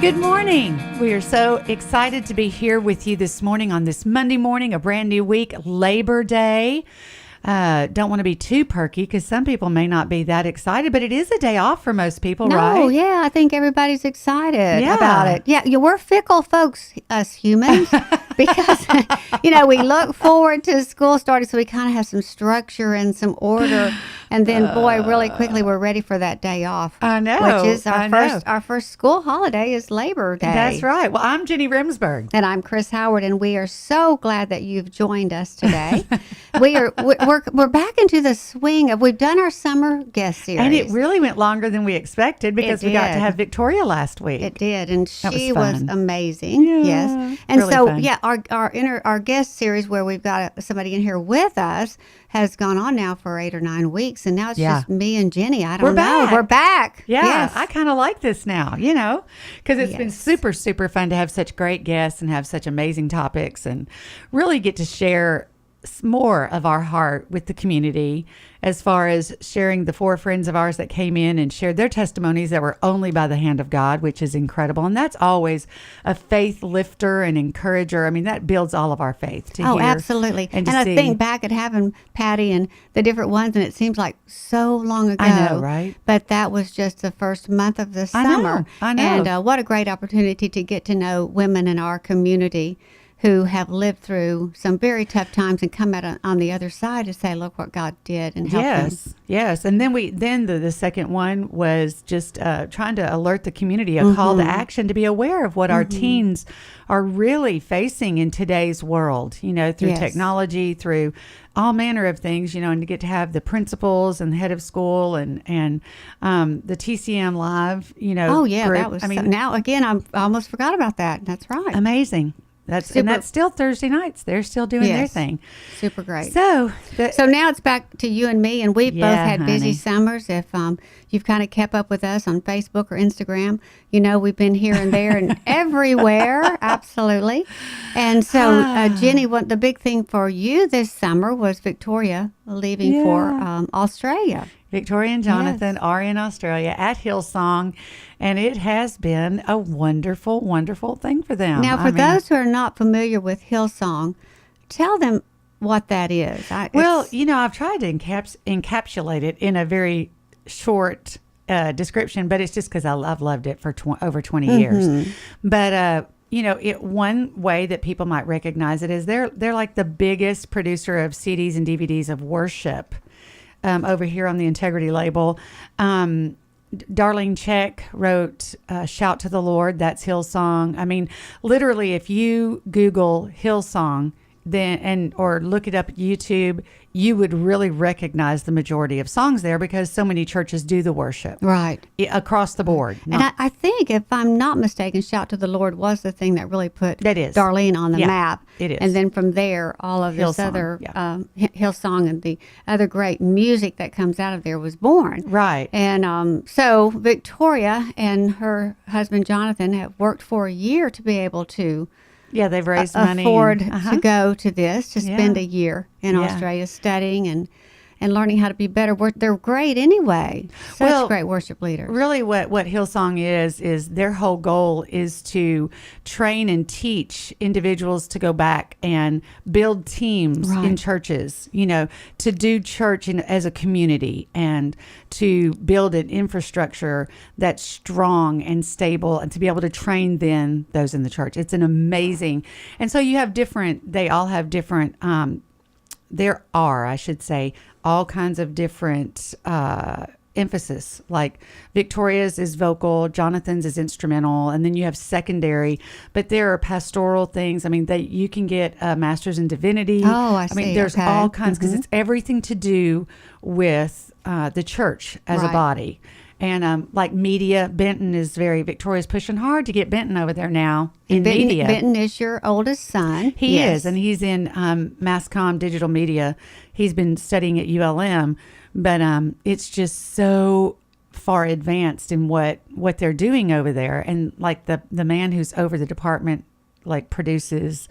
Good morning. We are so excited to be here with you this morning on this Monday morning, a brand new week, Labor Day. Don't want to be too perky because some people may not be that excited, but it is a day off for most people, right? Oh, yeah. I think everybody's excited about it. Yeah, we're fickle folks, us humans, because, we look forward to school starting, so we kind of have some structure and some order. And then, boy, really quickly, we're ready for that day off. I know. Which is our first school holiday is Labor Day. That's right. Well, I'm Jenny Remsberg. And I'm Chrys Howard, and we are so glad that you've joined us today. We're back into the swing of, we've done our summer guest series. And it really went longer than we expected because we got to have Victoria last week. It did, and she was amazing. Yeah, yes. And really so, fun. our guest series where we've got somebody in here with us has gone on now for 8 or 9 weeks, and now it's just me and Jenny. I don't know. We're back. Yeah, yes. I kind of like this now, because it's been super, super fun to have such great guests and have such amazing topics and really get to share more of our heart with the community, as far as sharing the 4 friends of ours that came in and shared their testimonies that were only by the hand of God, which is incredible. And that's always a faith lifter and encourager. I mean, that builds all of our faith to hear. Oh, absolutely. And I think back at having Patty and the different ones, and it seems like so long ago. I know, right? But that was just the first month of the summer. I know. And what a great opportunity to get to know women in our community who have lived through some very tough times and come out on the other side to say, look what God did and help them. Yes. And then the second one was just trying to alert the community, a call to action to be aware of what our teens are really facing in today's world, through technology, through all manner of things, and to get to have the principals and the head of school and the TCM Live, Oh, yeah, group. that was, now again, I almost forgot about that. That's right. Amazing. And that's still Thursday nights. They're still doing their thing. Super great. So now it's back to you and me, and we've both had busy honey. summers. If you've kind of kept up with us on Facebook or Instagram, we've been here and there and everywhere. Absolutely. And so, Jenny, the big thing for you this summer was Victoria leaving for Australia. Victoria and Jonathan are in Australia at Hillsong, and it has been a wonderful, wonderful thing for them. Now, for those who are not familiar with Hillsong, tell them what that is. I've tried to encapsulate it in a very short description, but it's just because I've loved it for over 20 years. But one way that people might recognize it is they're like the biggest producer of CDs and DVDs of worship. Over here on the Integrity label. Darlene Check wrote Shout to the Lord. That's Hillsong. I mean, literally, if you Google Hillsong or look it up at YouTube, you would really recognize the majority of songs there because so many churches do the worship. Right. Across the board. And I think, if I'm not mistaken, Shout to the Lord was the thing that really put Darlene on the map. It is. And then from there, all of this other Hillsong and the other great music that comes out of there was born. Right. And so Victoria and her husband Jonathan have worked for a year to be able to they've raised money. Afford to go to this, to spend a year in Australia studying and learning how to be better. They're great anyway. Such great worship leaders. Really what Hillsong is their whole goal is to train and teach individuals to go back and build teams in churches, to do church as a community and to build an infrastructure that's strong and stable and to be able to train then those in the church. It's an amazing. And so they all have different, there are, I should say, all kinds of different emphasis. Like Victoria's is vocal, Jonathan's is instrumental, and then you have secondary. But there are pastoral things. I mean, you can get a master's in divinity. Oh, I see. I mean, there's all kinds because it's everything to do with the church as a body. And like media, Benton is Victoria's pushing hard to get Benton over there now in media. Benton is your oldest son. He is, and he's in mass comm digital media. He's been studying at ULM, but it's just so far advanced in what they're doing over there. And like the man who's over the department like produces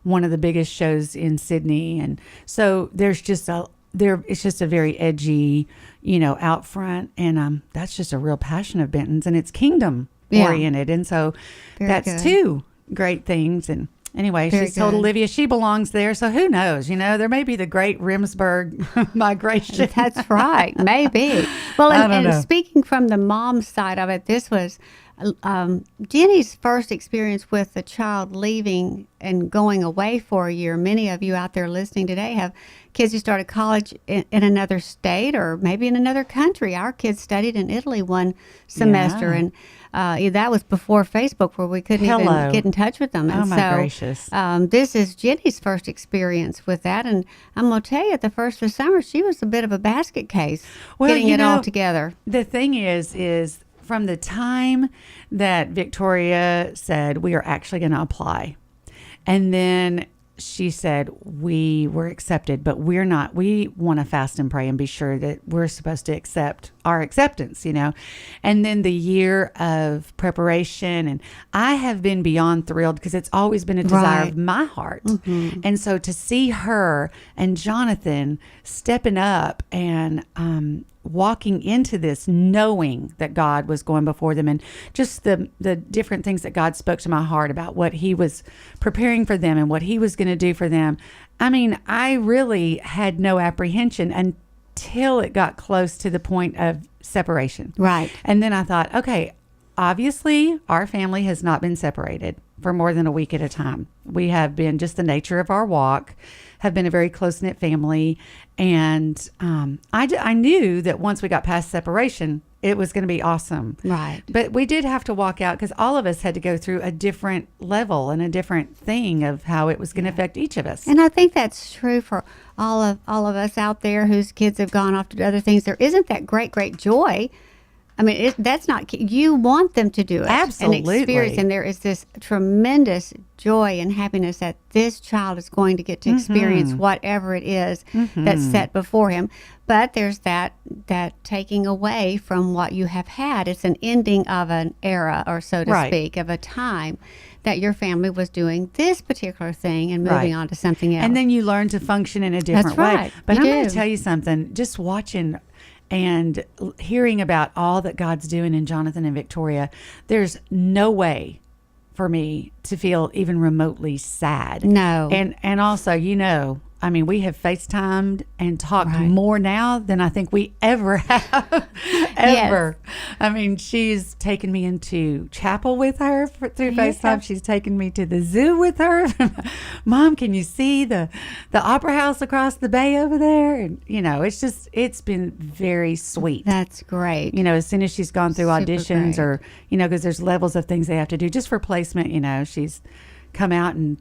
one of the biggest shows in Sydney. And so there's just it's just a very edgy, out front. And that's just a real passion of Benton's, and it's kingdom. oriented. And so Very that's good. two great things. And anyway, Very she's told good. Olivia she belongs there. So who knows? There may be the great Remsberg migration. That's right. Maybe. Well, I don't know. and speaking from the mom side of it, this was Jenny's first experience with the child leaving and going away for a year. Many of you out there listening today have kids who started college in another state or maybe in another country. Our kids studied in Italy one semester, and that was before Facebook, where we couldn't even get in touch with them. And oh, my gracious. This is Jenny's first experience with that. And I'm going to tell you, at the first of the summer, she was a bit of a basket case getting it all together. The thing is from the time that Victoria said, we are actually going to apply, and then she said, we were accepted, but we're not. We want to fast and pray and be sure that we're supposed to accept our acceptance, And then the year of preparation, and I have been beyond thrilled because it's always been a desire of my heart. Mm-hmm. And so to see her and Jonathan stepping up and walking into this knowing that God was going before them, and just the different things that God spoke to my heart about what he was preparing for them and what he was going to do for them. I mean, I really had no apprehension until it got close to the point of separation. Right. And then I thought, okay, obviously our family has not been separated for more than a week at a time. We have been, just the nature of our walk, have been a very close-knit family. And I knew that once we got past separation, it was going to be awesome. Right. But we did have to walk out because all of us had to go through a different level and a different thing of how it was going to affect each of us. And I think that's true for all of us out there whose kids have gone off to do other things. There isn't that great joy. I mean, that's not, you want them to do it. Absolutely. And experience, and there is this tremendous joy and happiness that this child is going to get to experience whatever it is that's set before him. But there's that taking away from what you have had. It's an ending of an era, or so to speak, of a time that your family was doing this particular thing and moving on to something else. And then you learn to function in a different way. But You I'm going do. to tell you something, just watching and hearing about all that God's doing in Jonathan and Victoria, there's no way for me to feel even remotely sad. No. And also, I mean, we have FaceTimed and talked more now than I think we ever have. Ever. Yes. I mean, she's taken me into chapel with her through Yes. FaceTime. She's taken me to the zoo with her. Mom, can you see the opera house across the bay over there? And, it's been very sweet. That's great. As soon as she's gone through Super auditions great. or, because there's levels of things they have to do just for placement, she's come out and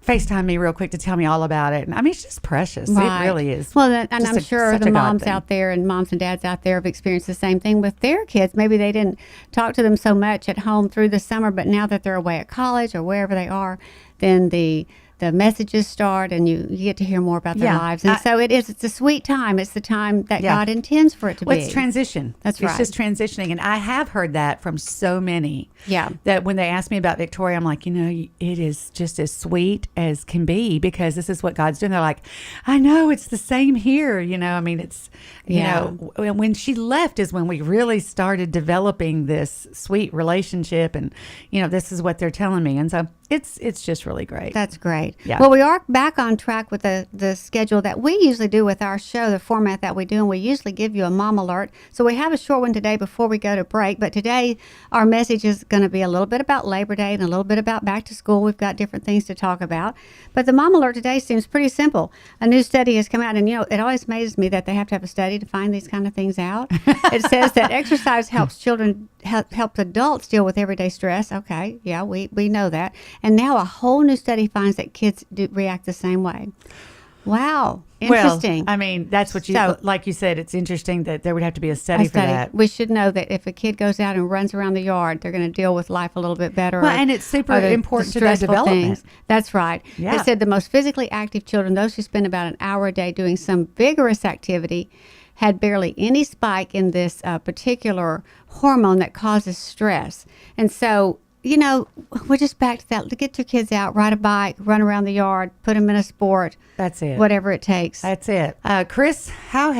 FaceTime me real quick to tell me all about it. And I mean, it's just precious. Right. It really is. Well, and Just I'm sure such the a God moms thing. out there and moms and dads out there have experienced the same thing with their kids. Maybe they didn't talk to them so much at home through the summer, but now that they're away at college or wherever they are, then the messages start and you get to hear more about their lives. And so it's a sweet time. It's the time that God intends for it to be. It's transition. That's right. It's just transitioning. And I have heard that from so many. Yeah. That when they ask me about Victoria, I'm like, it is just as sweet as can be because this is what God's doing. They're like, I know, it's the same here. I mean, it's, when she left is when we really started developing this sweet relationship. And, this is what they're telling me. And so it's just really great. That's great. Yeah. Well, we are back on track with the schedule that we usually do with our show, the format that we do, and we usually give you a mom alert. So we have a short one today before we go to break, but today our message is going to be a little bit about Labor Day and a little bit about back to school. We've got different things to talk about, but the mom alert today seems pretty simple. A new study has come out, and it always amazes me that they have to have a study to find these kind of things out. It says that exercise helps children, helps adults deal with everyday stress. Okay, yeah, we know that. And now a whole new study finds that kids do react the same way. Wow. Interesting. Well, I mean, that's what like you said, it's interesting that there would have to be a study for that. We should know that if a kid goes out and runs around the yard, they're going to deal with life a little bit better. Well, and it's super important to their development. Things. That's right. Yeah. It said the most physically active children, those who spend about an hour a day doing some vigorous activity, had barely any spike in this particular hormone that causes stress. And so we're just back to that. To get your kids out, ride a bike, run around the yard, put them in a sport. That's it. Whatever it takes. That's it. Chrys, how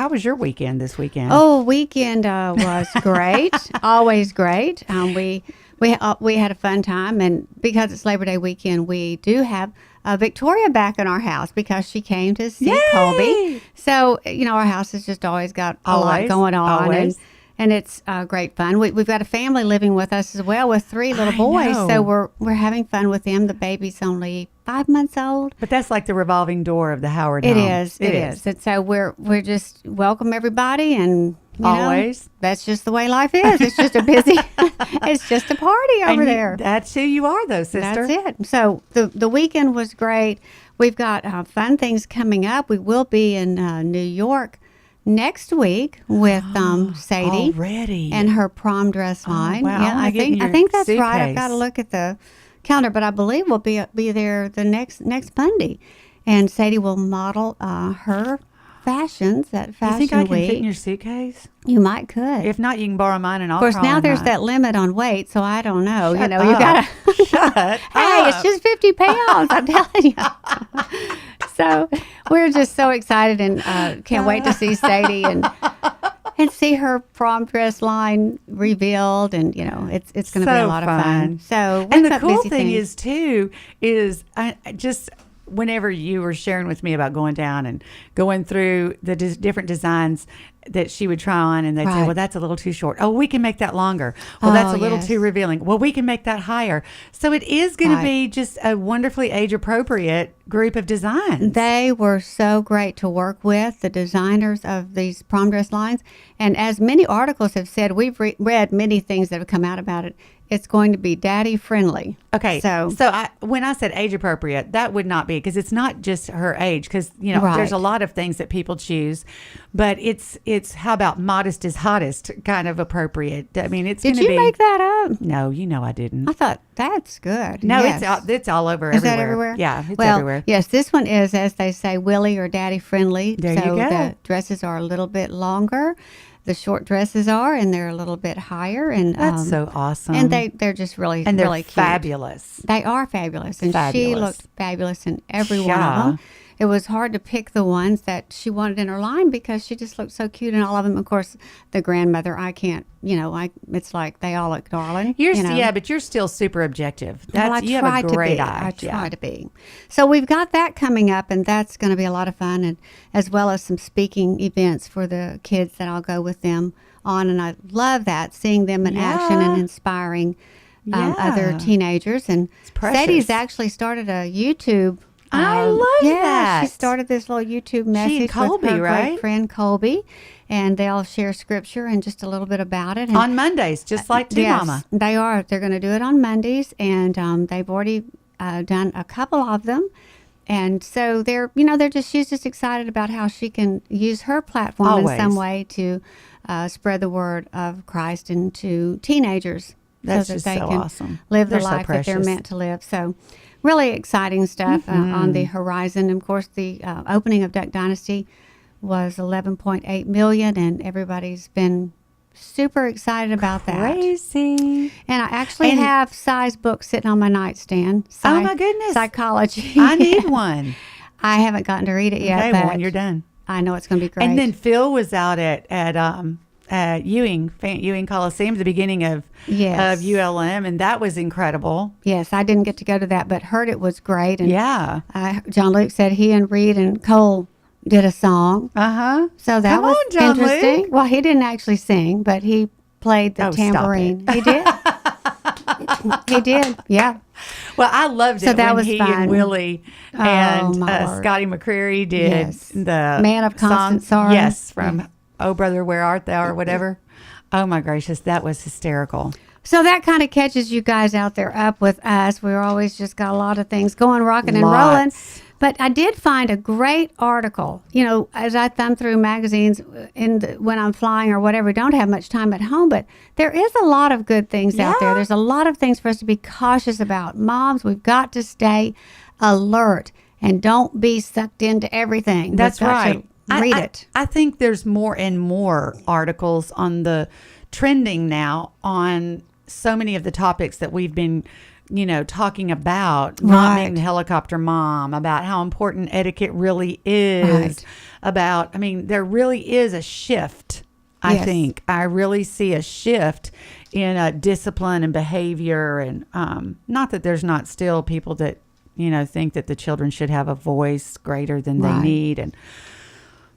was your weekend this weekend? Oh, weekend was great. Always great. We had a fun time, and because it's Labor Day weekend, we do have Victoria back in our house because she came to see Yay! Kolby. So our house has just always got a lot going on, always. and it's great fun. We've got a family living with us as well with 3 little boys, so we're having fun with them. The baby's only 5 months old. But that's like the revolving door of the Howard home. It is. And so we're just welcome everybody, and always. That's just the way life is. It's just a busy. It's just a party over there. That's who you are, though, sister. That's it. So the weekend was great. We've got fun things coming up. We will be in New York next week with Sadie already and her prom dress line. Wow. Yeah, I think that's suitcase. right. I've got to look at the calendar, but I believe we'll be there the next Monday, and Sadie will model her fashions at Fashion You think I can Week. fit in your suitcase? You might could. If not, you can borrow mine, and I'll. Of course, now there's that limit on weight, so I don't know. Shut You up. gotta. Shut Hey, up. it's just 50 pounds. I'm telling you. So we're just so excited and can't wait to see Sadie and see her prom dress line revealed, and it's going to be a lot of fun. So and the cool thing is too is I just whenever you were sharing with me about going down and going through the different designs that she would try on, and they'd say, well, that's a little too short. Oh, we can make that longer. Well, that's a little too revealing. Well, we can make that higher. So it is going to be just a wonderfully age appropriate group of designs. They were so great to work with, the designers of these prom dress lines. And as many articles have said, we've read many things that have come out about it. It's going to be daddy friendly. Okay. So when I said age appropriate, that would not be, because it's not just her age, because there's a lot of things that people choose, but it's how about modest is hottest kind of appropriate. I mean, it's going to be. Did you make that up? No, I didn't. I thought that's good. No, yes. it's all over. Is that everywhere? Yeah, it's well, everywhere. Yes, this one is, as they say, Willie or daddy friendly. There so you go. The dresses are a little bit longer. The short dresses are, and they're a little bit higher, and that's so awesome. And they're just really and they're really cute. Fabulous. They are fabulous, and she looked fabulous in every one Yeah. of them. It was hard to pick the ones that she wanted in her line because she just looked so cute in all of them. Of course, the grandmother, I can't, it's like they all look darling. Yeah, but you're still super objective. You have a great eye. I try to be. So we've got that coming up, and that's going to be a lot of fun, and as well as some speaking events for the kids that I'll go with them on. And I love that, seeing them in action and inspiring other teenagers. And Sadie's actually started a YouTube. I love that. She started this little YouTube message and Kolby, with her right? great friend Kolby, and they'll share scripture and just a little bit about it. And, on Mondays, just like Mama. They are. They're going to do it on Mondays, and they've already done a couple of them. And so she's just excited about how she can use her platform in some way to spread the word of Christ into teenagers. That's so that just they so can awesome. Live They're the so life that they're precious. meant to live. So really exciting stuff on the horizon. And of course, the opening of Duck Dynasty was 11.8 million, and everybody's been super excited about that. Crazy. And I actually have Cy's book sitting on my nightstand. Oh my goodness. Psychology. I need one. I haven't gotten to read it yet. Okay, but well, when you're done. I know it's going to be great. And then Phil was out at Ewing Coliseum at the beginning of ULM, and that was incredible. Yes, I didn't get to go to that, but heard it was great. And John Luke said he and Reed and Cole did a song. So that was John interesting. Luke. Well, he didn't actually sing, but he played the tambourine. He did. He did. Yeah. Well, I loved it that when was he fun. and Willie and Scotty McCreery did the Man of Constant Sorrow. Yes, from Oh Brother, Where Art Thou, or whatever. Oh my gracious, that was hysterical. So that kind of catches you guys out there up with us. We're always just got a lot of things going, rocking and rolling. But I did find a great article. As I thumb through magazines when I'm flying or whatever, we don't have much time at home, but there is a lot of good things out there. There's a lot of things for us to be cautious about. Moms, we've got to stay alert and don't be sucked into everything. That's right. Read it. I think there's more and more articles on the trending now on so many of the topics that we've been, talking about, not being the helicopter mom, about how important etiquette really is, about, there really is a shift. I think I really see a shift in discipline and behavior, and not that there's not still people that, think that the children should have a voice greater than they need, and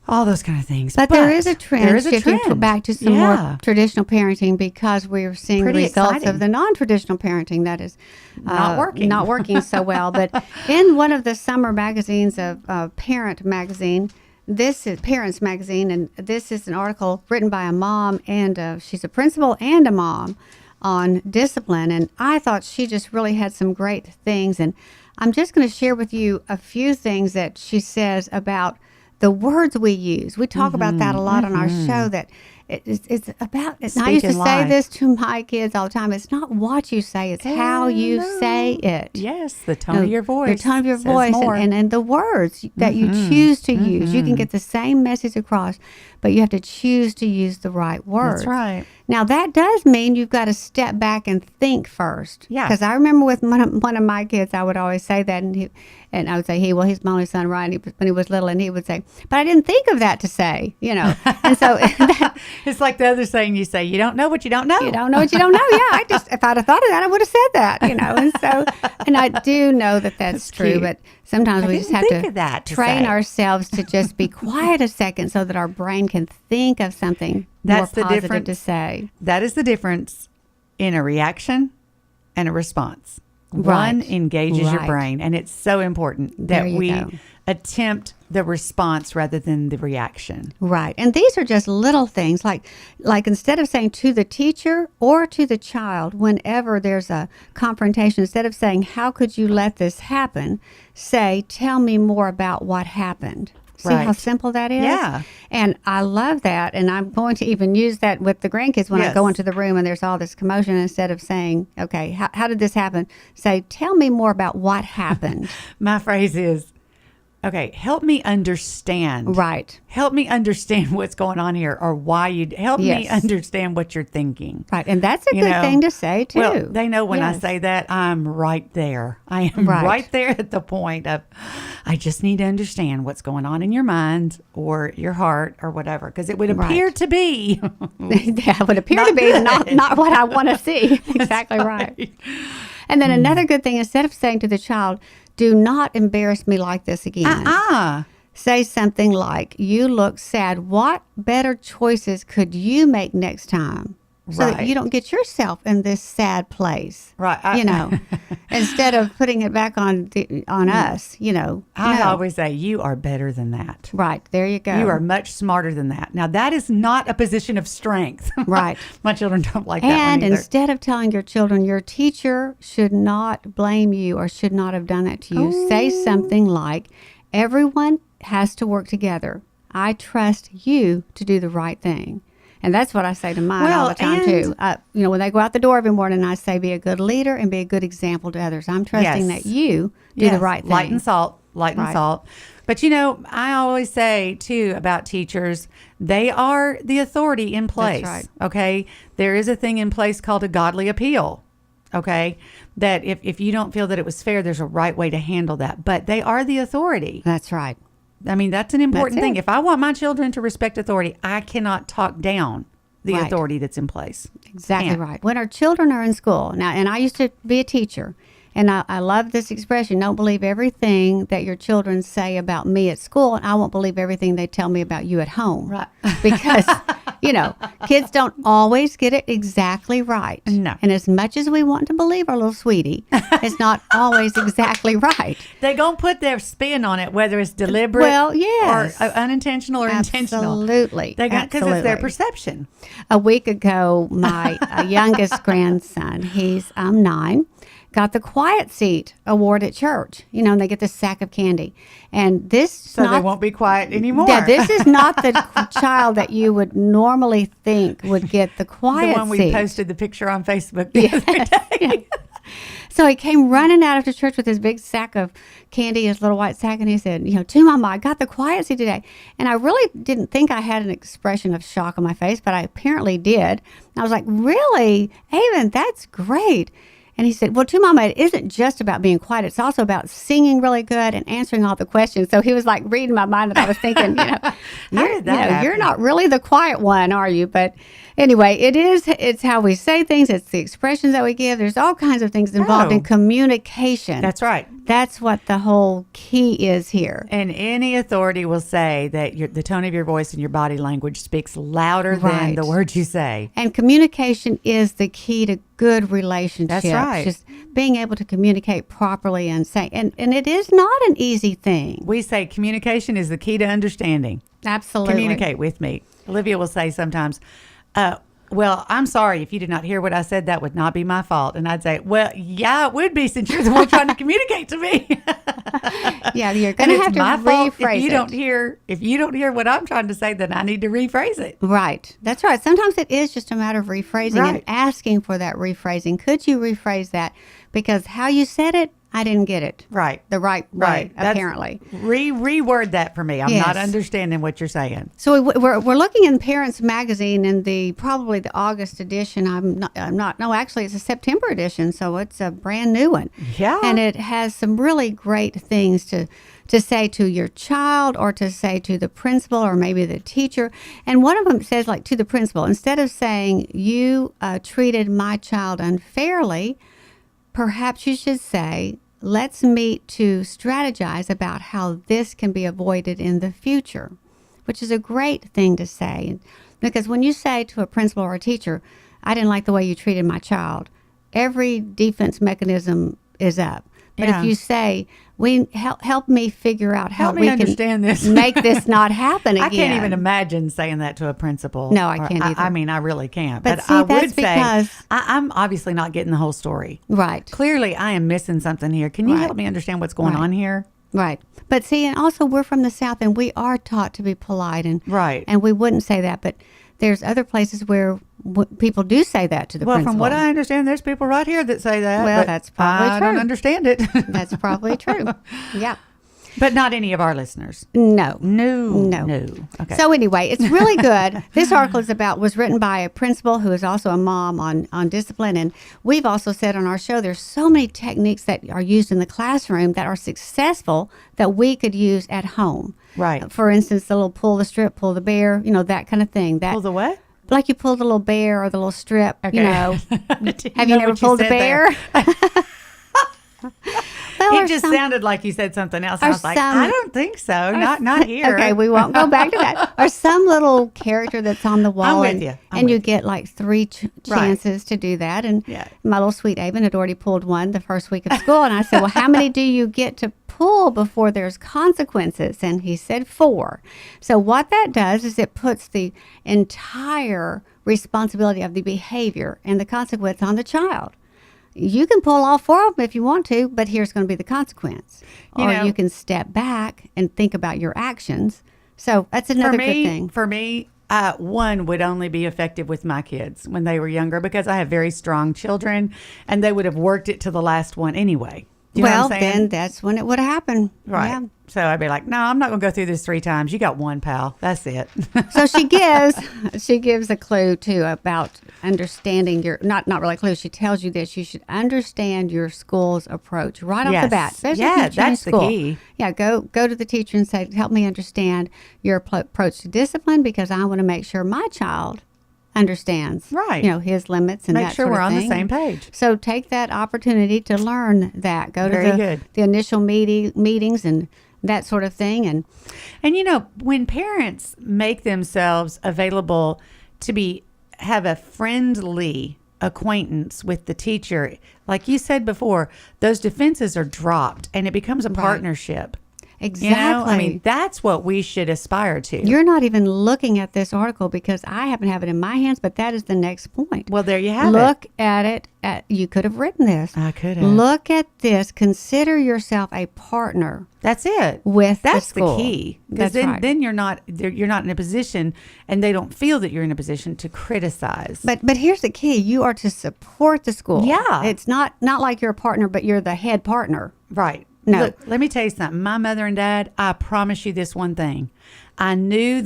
all those kind of things. But there is a trend shifting back to some more traditional parenting, because we're seeing results of the non-traditional parenting that is not working so well. But in one of the summer magazines of Parent Magazine, this is Parents Magazine, and this is an article written by a mom, and she's a principal and a mom, on discipline. And I thought she just really had some great things. And I'm just going to share with you a few things that she says about the words we use. We talk about that a lot on our show, that it's about, and I used to say this to my kids all the time, it's not what you say, it's how you say it. Yes, the tone of your voice. The tone of your voice and the words that you choose to use. You can get the same message across, but you have to choose to use the right words. That's right. Now, that does mean you've got to step back and think first. Yeah. Because I remember with one of my kids, I would always say that, and I would say, he's my only son, Ryan, when he was little, and he would say, but I didn't think of that to say, And so it's like the other saying you say, you don't know what you don't know. You don't know what you don't know. Yeah, if I'd have thought of that, I would have said that, And so, and I do know that that's true, cute. But sometimes we just have to train say. Ourselves to just be quiet a second so that our brain can think of something more positive to say. That is the difference in a reaction and a response. One engages your brain, and it's so important that we attempt the response rather than the reaction. Right. And these are just little things, like instead of saying to the teacher or to the child whenever there's a confrontation, instead of saying, how could you let this happen, say, tell me more about what happened. See how simple that is? Yeah. And I love that. And I'm going to even use that with the grandkids when I go into the room and there's all this commotion. Instead of saying, okay, how did this happen? Say, tell me more about what happened. My phrase is, okay, help me understand. Right. Help me understand what's going on here, or why you help me understand what you're thinking. Right. And that's a good thing to say, too. Well, they know when I say that, I'm right there. I am right there at the point of, I just need to understand what's going on in your mind or your heart or whatever, because it would appear to be. It would appear to be not what I want to see. Exactly right. And then another good thing, instead of saying to the child, do not embarrass me like this again. Say something like, you look sad. What better choices could you make next time? So that you don't get yourself in this sad place. Right. Instead of putting it back on us, I always say, you are better than that. Right. There you go. You are much smarter than that. Now, that is not a position of strength. Right. My children don't like that one And either. instead of telling your children, your teacher should not blame you or should not have done that to you, say something like, everyone has to work together. I trust you to do the right thing. And that's what I say to mine all the time, too. When they go out the door every morning, I say, be a good leader and be a good example to others. I'm trusting that you do the right thing. Light and salt. But, I always say, too, about teachers, they are the authority in place. That's right. Okay? There is a thing in place called a godly appeal. Okay? That if you don't feel that it was fair, there's a right way to handle that. But they are the authority. That's right. That's an important thing. If I want my children to respect authority, I cannot talk down the authority that's in place. Exactly right. When our children are in school, now, and I used to be a teacher, and I love this expression, don't believe everything that your children say about me at school, and I won't believe everything they tell me about you at home. Right. Because, kids don't always get it exactly right. No. And as much as we want to believe our little sweetie, it's not always exactly right. They're going to put their spin on it, whether it's deliberate or unintentional or intentional. Absolutely. Because it's their perception. A week ago, my youngest grandson, he's 9, got the Quiet Seat award at church. And they get this sack of candy. And this they won't be quiet anymore. Yeah, this is not the child that you would normally think would get the Quiet Seat. The one we posted the picture on Facebook the other day. Yeah. So he came running out of the church with his big sack of candy, his little white sack, and he said, to Mama, I got the quiet seat today. And I really didn't think I had an expression of shock on my face, but I apparently did. I was like, really? Avon, that's great. And he said, well, to Mama, it isn't just about being quiet. It's also about singing really good and answering all the questions. So he was like reading my mind, that I was thinking, you're not really the quiet one, are you? But anyway, it's how we say things. It's the expressions that we give. There's all kinds of things involved in communication. That's right. That's what the whole key is here. And any authority will say that the tone of your voice and your body language speaks louder than the words you say. And communication is the key to good relationships. That's right. Just being able to communicate properly and say, and it is not an easy thing. We say communication is the key to understanding. Absolutely. Communicate with me. Olivia will say sometimes, well, I'm sorry if you did not hear what I said. That would not be my fault. And I'd say, well, yeah, it would be, since you're the one trying to communicate to me. Yeah, you're going to have to rephrase it. If you don't hear what I'm trying to say, then I need to rephrase it. Right. That's right. Sometimes it is just a matter of rephrasing and asking for that rephrasing. Could you rephrase that? Because how you said it, I didn't get it. Right. The right way, apparently. Reword that for me. I'm not understanding what you're saying. So we're looking in Parents Magazine in probably the August edition. Actually it's a September edition, so it's a brand new one. Yeah. And it has some really great things to say to your child, or to say to the principal, or maybe the teacher. And one of them says, like, to the principal, instead of saying, you treated my child unfairly, perhaps you should say, let's meet to strategize about how this can be avoided in the future, which is a great thing to say. Because when you say to a principal or a teacher, I didn't like the way you treated my child, every defense mechanism is up. But if you say, help me figure out how we can make this not happen again. I can't even imagine saying that to a principal. No, I can't either. I really can't. But see, I that's would say, because I'm obviously not getting the whole story. Right. Clearly, I am missing something here. Can you help me understand what's going on here? Right. But see, and also we're from the South, and we are taught to be polite, and we wouldn't say that. But there's other places where people do say that to the principal. Well, from what I understand, there's people right here that say that. Well, that's probably true. I don't understand it. That's probably true. Yeah. But not any of our listeners. No. Okay. So anyway, it's really good. This article was written by a principal who is also a mom on discipline. And we've also said on our show, there's so many techniques that are used in the classroom that are successful that we could use at home. Right. For instance, the little pull the strip, pull the bear, that kind of thing. Pull the what? Like you pull the little bear or the little strip, Okay. Have you never pulled a bear? It just sounded like you said something else. I was like, I don't think so. Not here. Okay, we won't go back to that. Or some little character that's on the wall. I'm with you. You get like 3 chances to do that. And my little sweet Avon had already pulled one the first week of school. And I said, well, how many do you get to pull before there's consequences? And he said 4. So what that does is it puts the entire responsibility of the behavior and the consequence on the child. You can pull all 4 of them if you want to, but here's going to be the consequence. You can step back and think about your actions. So that's another good thing. For me, 1 would only be effective with my kids when they were younger, because I have very strong children, and they would have worked it to the last one anyway. You know what I'm saying? Then that's when it would happen. Right. Yeah. So I'd be like, no, I'm not going to go through this 3 times. You got 1, pal. That's it. So she gives a clue too about understanding your, not really a clue. She tells you that you should understand your school's approach right off the bat. That's the key. Yeah. Go to the teacher and say, help me understand your approach to discipline, because I want to make sure my child understands his limits and make sure we're on the same page. So take that opportunity to learn that. Go to the initial meetings and that sort of thing. And when parents make themselves available to have a friendly acquaintance with the teacher, like you said before, those defenses are dropped and it becomes a partnership. Exactly. I mean, that's what we should aspire to. You're not even looking at this article because I happen to have it in my hands, but that is the next point. Well, there you have it. Look at it. You could have written this. I could have. Look at this. Consider yourself a partner. That's it. With that's the school. Key. Because then you're not in a position, and they don't feel that you're in a position to criticize. But here's the key: you are to support the school. Yeah, it's not like you're a partner, but you're the head partner. Right. No. Look, let me tell you something. My mother and dad, I promise you this one thing. I knew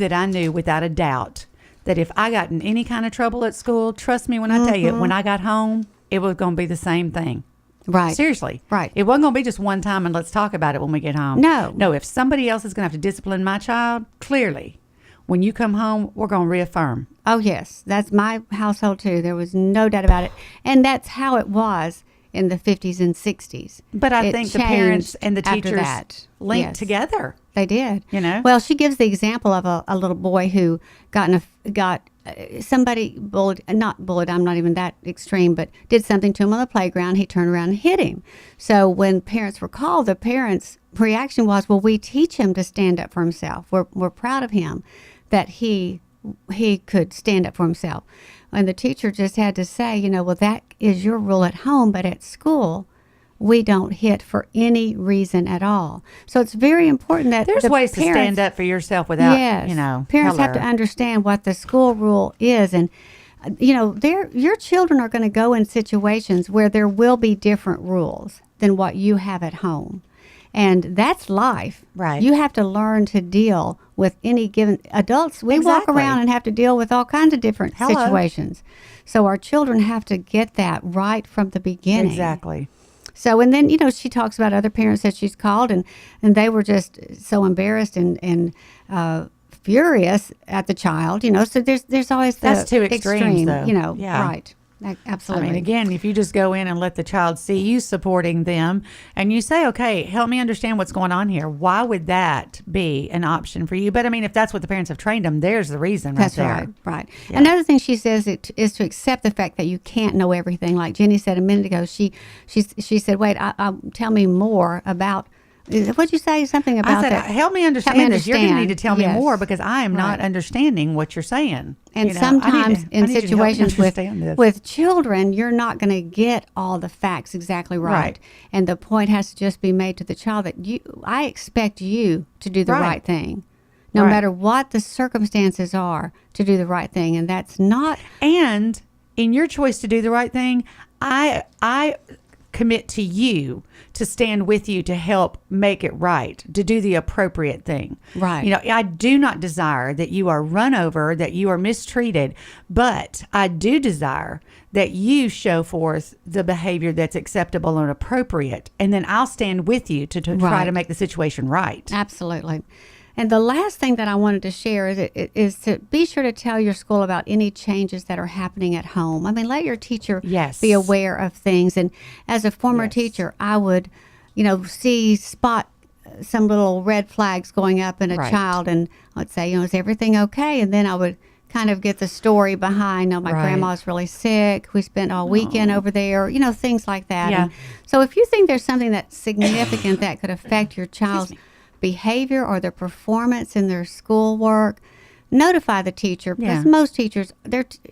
without a doubt that if I got in any kind of trouble at school, trust me when I tell you, when I got home, it was going to be the same thing. Right. Seriously. Right. It wasn't going to be just one time and let's talk about it when we get home. No. If somebody else is going to have to discipline my child, clearly, when you come home, we're going to reaffirm. Oh, yes. That's my household, too. There was no doubt about it. And that's how it was in the 50s and 60s. But I think the parents and the teachers linked together. They did. Well, she gives the example of a little boy who somebody not bullied, I'm not even that extreme, but did something to him on the playground. He turned around and hit him. So when parents were called, the parents' reaction was, well, we teach him to stand up for himself. We're proud of him that he could stand up for himself. And the teacher just had to say, well, that is your rule at home, but at school, we don't hit for any reason at all. So it's very important that there's ways to stand up for yourself without, parents have to understand what the school rule is. And, your children are going to go in situations where there will be different rules than what you have at home. And that's life. Right. You have to learn to deal with any given adults. We walk around and have to deal with all kinds of different situations. So our children have to get that right from the beginning. Exactly. So, and then, she talks about other parents that she's called and they were just so embarrassed and furious at the child, so there's always that's two extremes, though. Right. Absolutely. I mean, again, if you just go in and let the child see you supporting them and you say, okay, help me understand what's going on here. Why would that be an option for you? But I mean, if that's what the parents have trained them, there's the reason that's there. Right. Yeah. Another thing she says is to accept the fact that you can't know everything. Like Jenny said a minute ago, she said, wait, tell me more about. What'd you say? Something about that? Help me understand this. You're going to need to tell me more because I am not understanding what you're saying. And sometimes in situations with children, you're not going to get all the facts exactly right. And the point has to just be made to the child that I expect you to do the right thing. No matter what the circumstances are, to do the right thing. And that's not. And in your choice to do the right thing, I commit to you to stand with you to help make it right, to do the appropriate thing. Right. I do not desire that you are run over, that you are mistreated, but I do desire that you show forth the behavior that's acceptable and appropriate. And then I'll stand with you to try to make the situation right. Absolutely. And the last thing that I wanted to share is to be sure to tell your school about any changes that are happening at home. I mean, let your teacher be aware of things. And as a former teacher, I would, spot some little red flags going up in a child and I'd say, is everything okay? And then I would kind of get the story behind, my grandma's really sick. We spent all weekend over there, things like that. Yeah. And so if you think there's something that's significant that could affect your child's behavior or their performance in their schoolwork, notify the teacher because most teachers,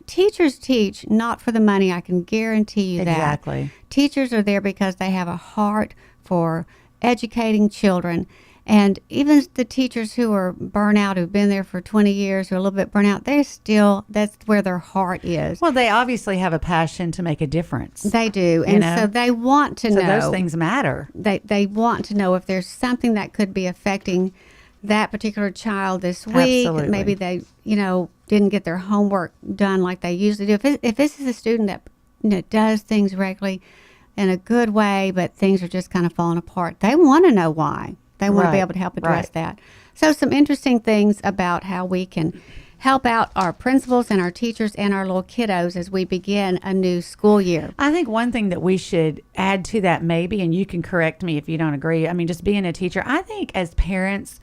teachers teach not for the money. I can guarantee you that. Exactly. Teachers are there because they have a heart for educating children. And even the teachers who are burnout, who've been there for 20 years, who are a little bit burnt out, that's where their heart is. Well, they obviously have a passion to make a difference. They do. And so they want to know. So those things matter. They want to know if there's something that could be affecting that particular child this week. Absolutely. Maybe they, didn't get their homework done like they usually do. If this is a student that does things regularly in a good way, but things are just kind of falling apart, they want to know why. They want to be able to help address that. So some interesting things about how we can help out our principals and our teachers and our little kiddos as we begin a new school year. I think one thing that we should add to that maybe, and you can correct me if you don't agree, I mean, just being a teacher, I think as parents,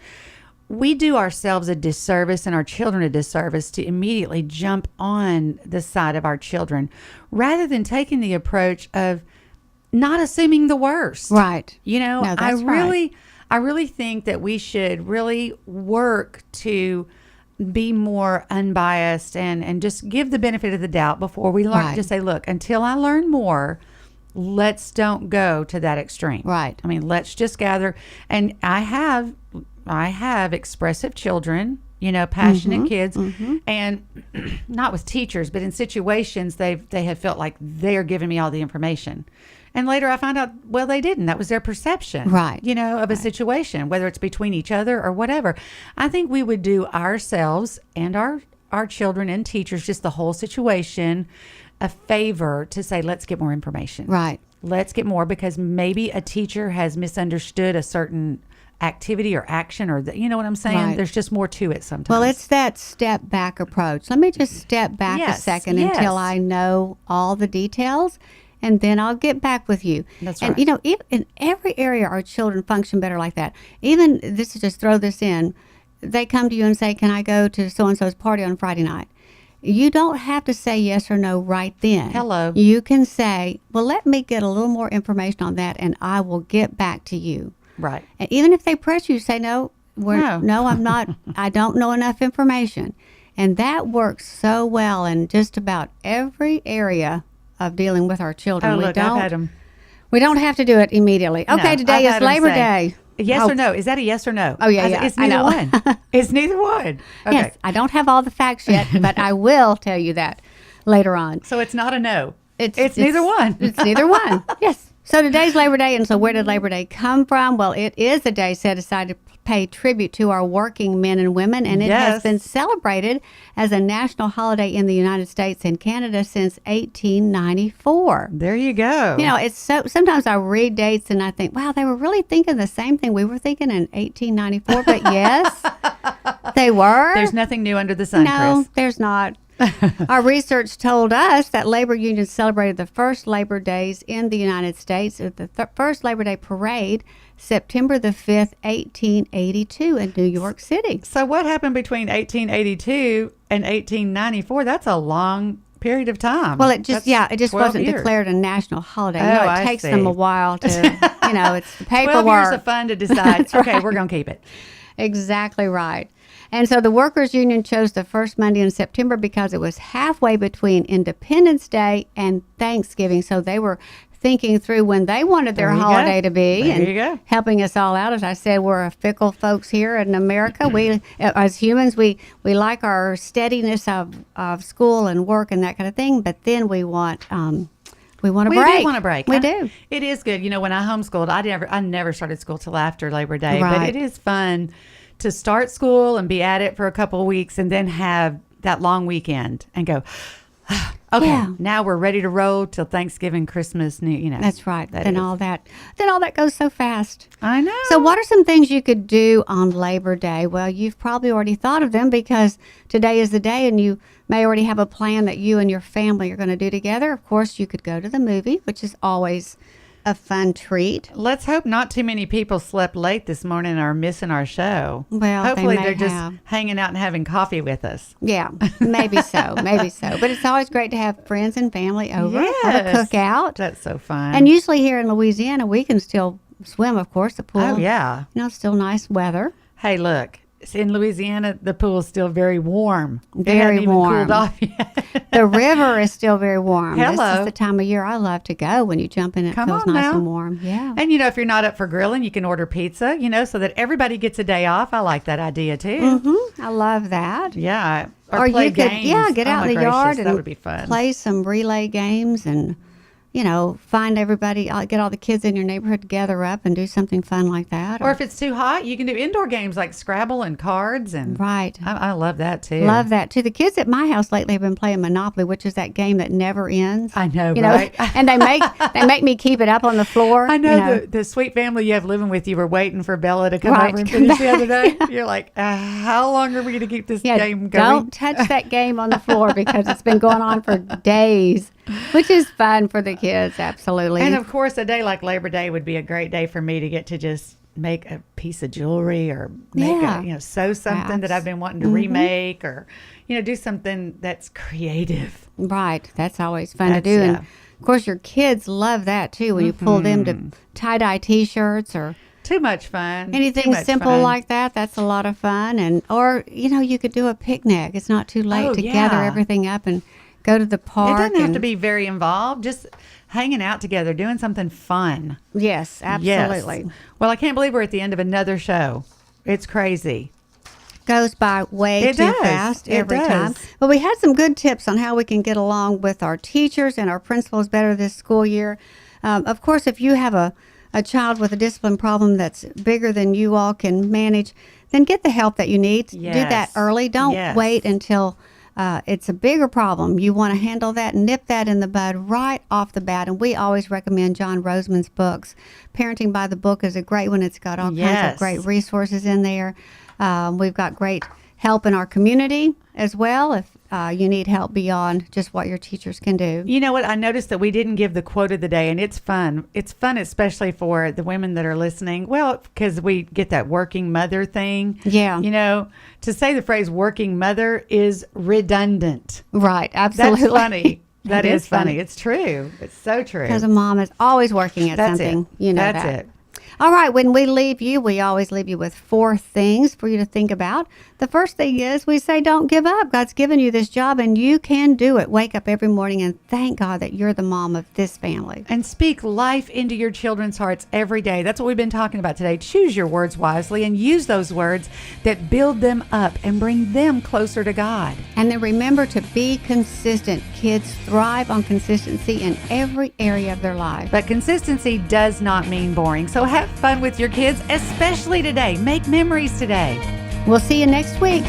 we do ourselves a disservice and our children a disservice to immediately jump on the side of our children rather than taking the approach of not assuming the worst. Right. I I really think that we should really work to be more unbiased and just give the benefit of the doubt before we learn. Right. Just say, look, until I learn more, let's don't go to that extreme. Right. I mean, let's just gather. And I have expressive children, passionate kids, and not with teachers, but in situations they have felt like they're giving me all the information. And later I found out, well, they didn't. That was their perception, Right. Of a situation, whether it's between each other or whatever. I think we would do ourselves and our children and teachers, just the whole situation, a favor to say, let's get more information. Right. Let's get more, because maybe a teacher has misunderstood a certain activity or action, or you know what I'm saying? Right. There's just more to it sometimes. Well, it's that step back approach. Let me just step back a second until I know all the details, and then I'll get back with you. That's and, right. If in every area our children function better like that. Even, this is just throw this in, they come to you and say, can I go to so-and-so's party on Friday night? You don't have to say yes or no right then. Hello. You can say, well, let me get a little more information on that, and I will get back to you. Right. And even if they press you, say, no, No. I'm not, I don't know enough information. And that works so well in just about every area of dealing with our children. Oh, look, I've had them. We don't have to do it immediately. Okay, No, today I've is had 'em Labor say, Day. Yes or no? Is that a yes or no? Oh, yeah, I said, yeah, It's I neither know. one. It's neither one. Okay. Yes, I don't have all the facts yet, but I will tell you that later on. So it's not a no. It's neither one. It's neither one. Yes. So today's Labor Day, and so where did Labor Day come from? Well, it is a day set aside to pay tribute to our working men and women, and it has Yes. been celebrated as a national holiday in the United States and Canada since 1894. There you go. It's so, sometimes I read dates and I think, wow, they were really thinking the same thing we were thinking in 1894, but yes, they were. There's nothing new under the sun, No, Chris. there's not. Our research told us that labor unions celebrated the first Labor Days in the United States at the first Labor Day parade, September the 5th, 1882 in New York City. So what happened between 1882 and 1894? That's a long period of time. Well, it just 12 wasn't years. declared a national holiday. Oh, It I takes see. them a while to, it's the 12 paperwork. years of fun to decide, That's okay, right. we're going to keep it. Exactly right. And so the Workers' Union chose the first Monday in September because it was halfway between Independence Day and Thanksgiving. So they were thinking through when they wanted their There you holiday go. to be There and you go. helping us all out. As I said, we're a fickle folks here in America. We, as humans, we like our steadiness of school and work and that kind of thing, but then we want a We break. do want a break. We do. It is good. When I homeschooled, I never started school till after Labor Day, but Right. it is fun to start school and be at it for a couple of weeks and then have that long weekend and go, okay, Yeah. now we're ready to roll till Thanksgiving, Christmas, That's right. that Then is. all that goes so fast. I know. So what are some things you could do on Labor Day? Well, you've probably already thought of them because today is the day and you may already have a plan that you and your family are going to do together. Of course, you could go to the movie, which is always a fun treat. Let's hope not too many people slept late this morning and are missing our show. Well, hopefully they may they're just have. hanging out and having coffee with us. Yeah, maybe so, maybe so. But it's always great to have friends and family over, have a Yes. cookout. That's so fun. And usually here in Louisiana, we can still swim, of course, the pool. oh yeah. Still nice weather. Hey, look. In Louisiana, the pool is still very warm. It Very hasn't even warm. cooled off yet. The river is still very warm. This Hello. is the time of year I love to go when you jump in. It Come feels on nice now. and warm. Yeah. And if you're not up for grilling, you can order pizza, so that everybody gets a day off. I like that idea too. I love that. Yeah. Or play you could, games. get Oh, out my in the yard gracious, and that would be fun. play some relay games and, find everybody, get all the kids in your neighborhood to gather up and do something fun like that. Or if it's too hot, you can do indoor games like Scrabble and cards. And Right. I love that too. Love that too. The kids at my house lately have been playing Monopoly, which is that game that never ends. I know, right? And they make me keep it up on the floor. I know, the sweet family you have living with you were waiting for Bella to come Right, over and come finish the other day. back. You're like, how long are we going to keep this Yeah, game going? don't touch that game on the floor because it's been going on for days, which is fun for the kids. Absolutely. And of course, a day like Labor Day would be a great day for me to get to just make a piece of jewelry or make Yeah. sew something that I've been wanting to Mm-hmm. remake or, do something that's creative. Right. That's always fun to That's- do. And yeah. of course, your kids love that too when you pull them to tie-dye T-shirts or Too much fun. Anything simple like that, that's a lot of fun. Or, you could do a picnic. It's not too late to gather everything up and go to the park. It doesn't have to be very involved. Just hanging out together, doing something fun. Yes, absolutely. Yes. Well, I can't believe we're at the end of another show. It's crazy. Goes by way too fast every time. But we had some good tips on how we can get along with our teachers and our principals better this school year. Of course, if you have a child with a discipline problem that's bigger than you all can manage, then get the help that you need. Do that early. Don't wait until it's a bigger problem. You want to handle that and nip that in the bud right off the bat. And we always recommend John Roseman's books. Parenting by the Book is a great one. It's got all kinds of great resources in there. We've got great help in our community as well if you need help beyond just what your teachers can do. You know what? I noticed that we didn't give the quote of the day, and it's fun. It's fun especially for the women that are listening. Well, because we get that working mother thing. Yeah. To say the phrase working mother is redundant. Right. Absolutely. That's funny. That is funny. It's true. It's so true. Because a mom is always working at something. That's it. All right, when we leave you, we always leave you with 4 things for you to think about. The first thing is we say don't give up. God's given you this job and you can do it. Wake up every morning and thank God that you're the mom of this family. And speak life into your children's hearts every day. That's what we've been talking about today. Choose your words wisely and use those words that build them up and bring them closer to God. And then remember to be consistent. Kids thrive on consistency in every area of their life. But consistency does not mean boring. So have fun with your kids, especially today. Make memories today. We'll see you next week.